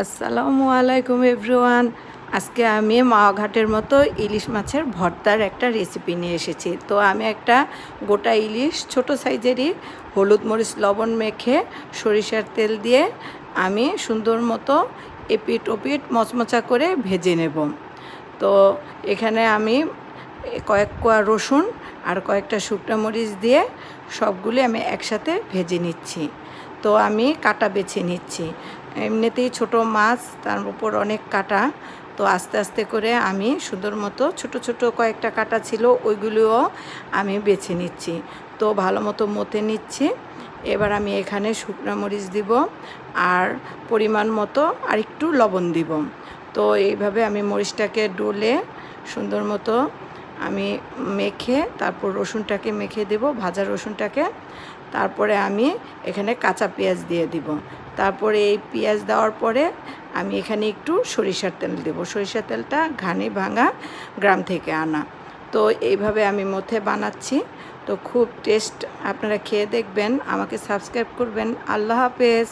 আসসালামু আলাইকুম এভরিওয়ান। আজকে আমি মাওয়া মতো ইলিশ মাছের ভর্তার একটা রেসিপি নিয়ে এসেছি। তো আমি একটা গোটা ইলিশ ছোট সাইজেরই হলুদ মরিচ লবণ মেখে সরিষার তেল দিয়ে আমি সুন্দর মতো এপিট ওপিট মচমচা করে ভেজে নেব। তো এখানে আমি কয়েক কোয়া রসুন আর কয়েকটা শুকনো মরিচ দিয়ে সবগুলি আমি একসাথে ভেজে নিচ্ছি। তো আমি কাটা বেছে নিচ্ছি। এমনিতেই ছোট মাছ, তার উপর অনেক কাটা। তো আস্তে আস্তে করে আমি সুন্দর মতো ছোটো ছোটো কয়েকটা কাটা ছিল, ওইগুলিও আমি বেছে নিচ্ছি। তো ভালো মতো মতে নিচ্ছি। এবার আমি এখানে শুকনো মরিচ দিব আর পরিমাণ মতো আরেকটু লবণ দিব। তো এইভাবে আমি মরিচটাকে ডলে সুন্দর মতো আমি মেখে তারপর রসুনটাকে মেখে দেব, ভাজা রসুনটাকে। তারপরে আমি এখানে কাঁচা পেঁয়াজ দিয়ে দিব। তারপরে এই পেঁয়াজ দেওয়ার পরে আমি এখানে একটু সরিষার তেল দেব। সরিষার তেলটা ঘানি ভাঙা, গ্রাম থেকে আনা। তো এইভাবে আমি মধ্যে বানাচ্ছি। তো খুব টেস্ট, আপনারা খেয়ে দেখবেন, আমাকে সাবস্ক্রাইব করবেন। আল্লাহ হাফেজ।